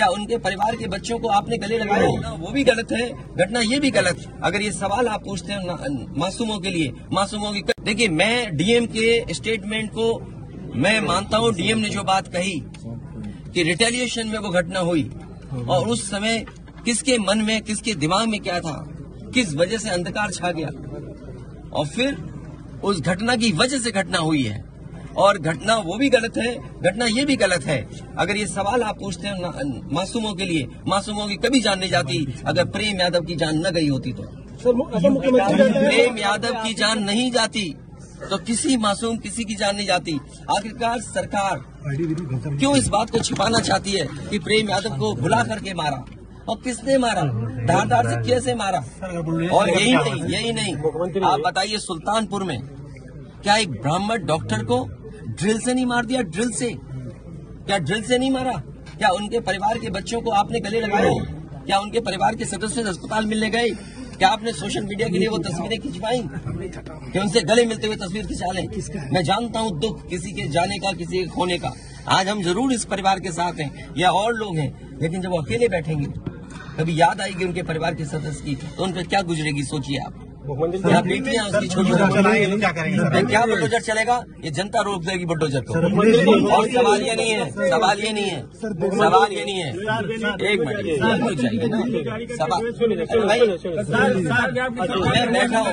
क्या उनके परिवार के बच्चों को आपने गले लगाया? वो भी गलत है, घटना ये भी गलत। अगर ये सवाल आप पूछते हैं मासूमों के लिए, मासूमों की, देखिए मैं डीएम के स्टेटमेंट को मैं मानता हूँ। डीएम ने जो बात कही कि रिटेलिएशन में वो घटना हुई और उस समय किसके मन में, किसके दिमाग में क्या था, किस वजह से अंधकार छा गया और फिर उस घटना की वजह से घटना हुई है और घटना वो भी गलत है, घटना ये भी गलत है। अगर ये सवाल आप पूछते हैं मासूमों के लिए, मासूमों की कभी जान नहीं जाती अगर प्रेम यादव की जान न गई होती तो। प्रेम यादव की जान नहीं जाती तो किसी मासूम किसी की जान नहीं जाती। आखिरकार सरकार क्यों इस बात को छिपाना चाहती है कि प्रेम यादव को भुला करके मारा और किसने मारा, धारदार से कैसे मारा? और यही नहीं आप बताइए, सुल्तानपुर में क्या एक ब्राह्मण डॉक्टर को ड्रिल से नहीं मार दिया? ड्रिल से, क्या ड्रिल से नहीं मारा? क्या उनके परिवार के बच्चों को आपने गले लगाए? क्या उनके परिवार के सदस्य अस्पताल मिलने गए? क्या आपने सोशल मीडिया के लिए वो तस्वीरें खिंचवाई कि उनसे गले मिलते हुए तस्वीर खिंचा लें? मैं जानता हूँ दुख किसी के जाने का, किसी के खोने का। आज हम जरूर इस परिवार के साथ हैं या और लोग हैं, लेकिन जब वो अकेले बैठेंगे कभी याद आएगी उनके परिवार के सदस्य की तो उन पर क्या गुजरेगी सोचिए आप। यहाँ बेटियां उसकी छोटी क्या बुलडोजर चलेगा? ये जनता रोक देगी बुलडोजर को। और सवाल ये नहीं है, सवाल ये नहीं है, सवाल ये नहीं है। एक मिनट रुक जाइए ना, मैं बैठा हूँ।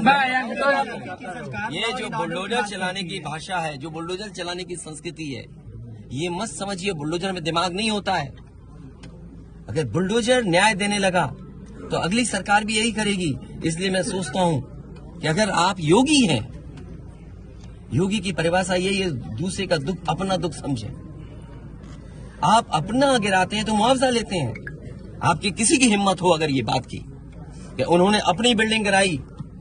ये जो बुलडोजर चलाने की भाषा है, जो बुलडोजर चलाने की संस्कृति है, ये मत समझिए बुलडोजर में दिमाग नहीं होता है। अगर बुलडोजर न्याय देने लगा तो अगली सरकार भी यही करेगी। इसलिए मैं सोचता हूं कि अगर आप योगी हैं, योगी की परिभाषा यही है, दूसरे का दुख अपना दुख समझे। आप अपना गिराते हैं तो मुआवजा लेते हैं। आपकी किसी की हिम्मत हो अगर ये बात की कि उन्होंने अपनी बिल्डिंग गिराई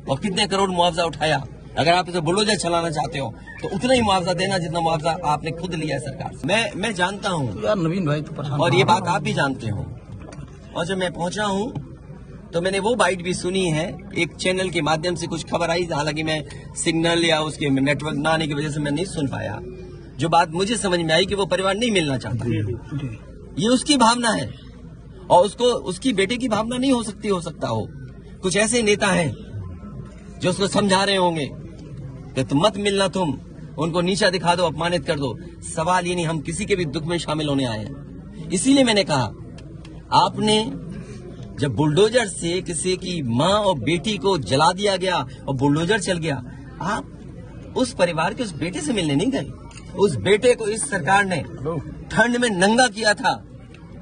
और कितने करोड़ मुआवजा उठाया, अगर आप इसे बुलडोजर चलाना चाहते हो तो उतना ही मुआवजा देना जितना मुआवजा आपने खुद लिया सरकार से। मैं जानता हूँ यार नवीन भाई तो और ये बात आप भी जानते हो। और जब मैं पहुंचा हूँ तो मैंने वो बाइट भी सुनी है, एक चैनल के माध्यम से कुछ खबर आई, हालांकि मैं सिग्नल या उसके नेटवर्क न आने की वजह से मैं नहीं सुन पाया। जो बात मुझे समझ में आई कि वो परिवार नहीं मिलना चाहता, ये उसकी भावना है और उसको उसकी बेटे की भावना नहीं हो सकता हो। कुछ ऐसे नेता हैं जो उसको समझा रहे होंगे कि तुम मत मिलना, तुम उनको नीचा दिखा दो, अपमानित कर दो। सवाल ये नहीं, हम किसी के भी दुख में शामिल होने आए हैं। इसीलिए मैंने कहा, आपने जब बुलडोजर से किसी की माँ और बेटी को जला दिया गया और बुलडोजर चल गया, आप उस परिवार के उस बेटे से मिलने नहीं गए। उस बेटे को इस सरकार ने ठंड में नंगा किया था।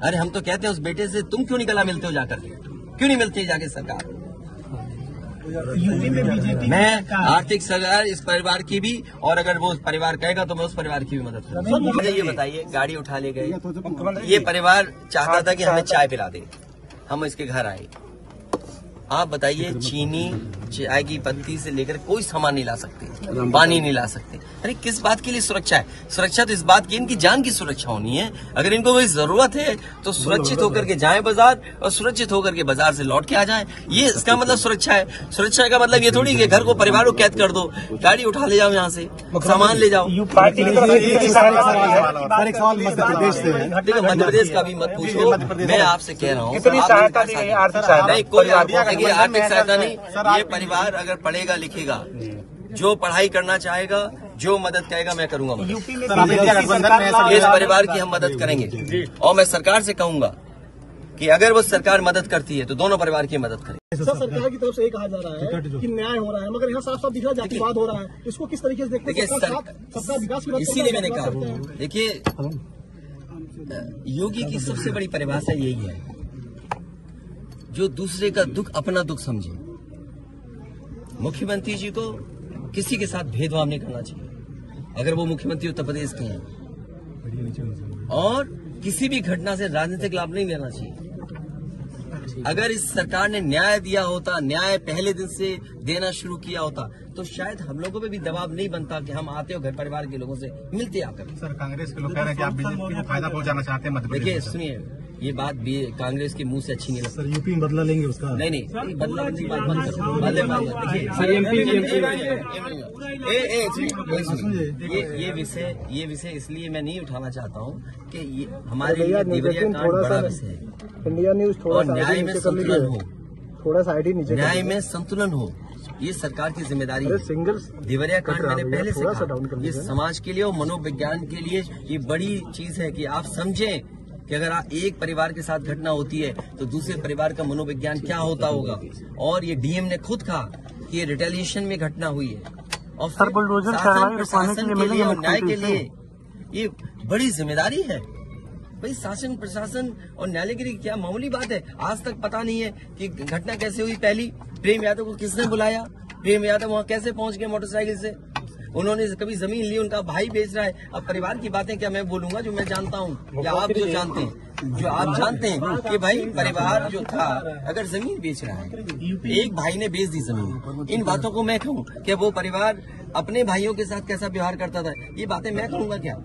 अरे हम तो कहते हैं उस बेटे से तुम क्यों नहीं गला मिलते हो जाकर, क्यों नहीं मिलते जाके सरकार? मैं आर्थिक सहायता इस परिवार की भी, और अगर वो उस परिवार कहेगा तो मैं उस परिवार की भी मदद करूंगा। मुझे ये बताइए, गाड़ी उठा ले गए, ये परिवार चाहता था कि हमें चाय पिला दे, हम इसके घर आए। आप बताइए, चीनी चाय की पत्ती से लेकर कोई सामान नहीं ला सकते, पानी नहीं ला सकते। अरे किस बात के लिए सुरक्षा है? सुरक्षा तो इस बात की इनकी जान की सुरक्षा होनी है। अगर इनको कोई जरूरत है तो सुरक्षित होकर के जाएं बाजार और सुरक्षित होकर के बाजार से लौट के आ जाएं। ये इसका मतलब सुरक्षा है। सुरक्षा का मतलब ये थोड़ी कि घर को, परिवार को कैद कर दो, गाड़ी उठा ले जाओ, यहाँ से सामान ले जाओ। देखो मध्य प्रदेश का भी मत पूछो, मैं आपसे कह रहा हूँ नहीं, कोई आर्थिक सहायता नहीं। ये परिवार अगर पढ़ेगा लिखेगा, जो पढ़ाई करना चाहेगा, जो मदद कहेगा मैं करूंगा मदद। इस परिवार की हम मदद करेंगे और मैं सरकार से कहूंगा कि अगर वो सरकार मदद करती है तो दोनों परिवार की मदद करें। सर, सरकार की तरफ से ये कहा जा रहा है कि न्याय हो रहा है, मगर यहाँ साफ साफ दिख रहा है जातिवाद हो रहा है। इसको किस तरीके से देखते हैं? सबका विकास की बात, इसीलिए मैंने कहा, देखिए योगी की सबसे बड़ी परिभाषा यही है, जो दूसरे का दुख अपना दुख समझे। मुख्यमंत्री जी को किसी के साथ भेदभाव नहीं करना चाहिए अगर वो मुख्यमंत्री उत्तर प्रदेश के हैं, और किसी भी घटना से राजनीतिक लाभ नहीं लेना चाहिए। अगर इस सरकार ने न्याय दिया होता, न्याय पहले दिन से देना शुरू किया होता, तो शायद हम लोगों पे भी दबाव नहीं बनता कि हम आते हो घर परिवार के लोगों से मिलते आकर। सर, कांग्रेस के लोग कह रहे हैं कि आप बीजेपी को फायदा पहुंचाना चाहते हैं मध्य प्रदेश। देखिए सुनिए, ये बात भी कांग्रेस के मुंह से अच्छी नहीं लगती। सर यूपी में बदला लेंगे उसका? नहीं बदला की बात मत करो। देखिए ये विषय इसलिए मैं नहीं उठाना चाहता हूँ कि ये हमारे लिए देवरिया कांड बड़ा विषय है। इंडिया न्यूज थोड़ा और न्याय में संतुलन हो, थोड़ा साइड ही नीचे, न्याय में संतुलन हो, ये सरकार की जिम्मेदारी है। सिंगल देवरिया कांड मैंने पहले से कहा, ये समाज के लिए और मनोविज्ञान के लिए ये बड़ी चीज है कि आप समझें कि अगर एक परिवार के साथ घटना होती है तो दूसरे परिवार का मनोविज्ञान क्या होता होगा। और ये डीएम ने खुद कहा कि ये रिटेलिएशन में घटना हुई है और शासन प्रशासन के लिए और न्याय के लिए ये बड़ी जिम्मेदारी है। भाई शासन प्रशासन और न्यायालय के लिए क्या मामूली बात है। आज तक पता नहीं है कि घटना कैसे हुई। पहली प्रेम यादव को किसने बुलाया, प्रेम यादव वहाँ कैसे पहुंच गए मोटरसाइकिल से, उन्होंने कभी जमीन ली, उनका भाई बेच रहा है। अब परिवार की बातें क्या मैं बोलूंगा जो मैं जानता हूँ या आप जो जानते हैं, जो आप जानते हैं कि भाई परिवार जो था अगर जमीन बेच रहा है, एक भाई ने बेच दी जमीन, इन बातों को मैं कहूँ कि वो परिवार अपने भाइयों के साथ कैसा व्यवहार करता था, ये बातें मैं कहूँगा क्या?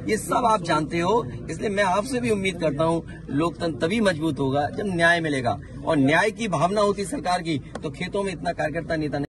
ये सब आप जानते हो। इसलिए मैं आपसे भी उम्मीद करता हूँ लोकतंत्र तभी मजबूत होगा जब न्याय मिलेगा। और न्याय की भावना होती सरकार की तो खेतों में इतना कार्यकर्ता नेता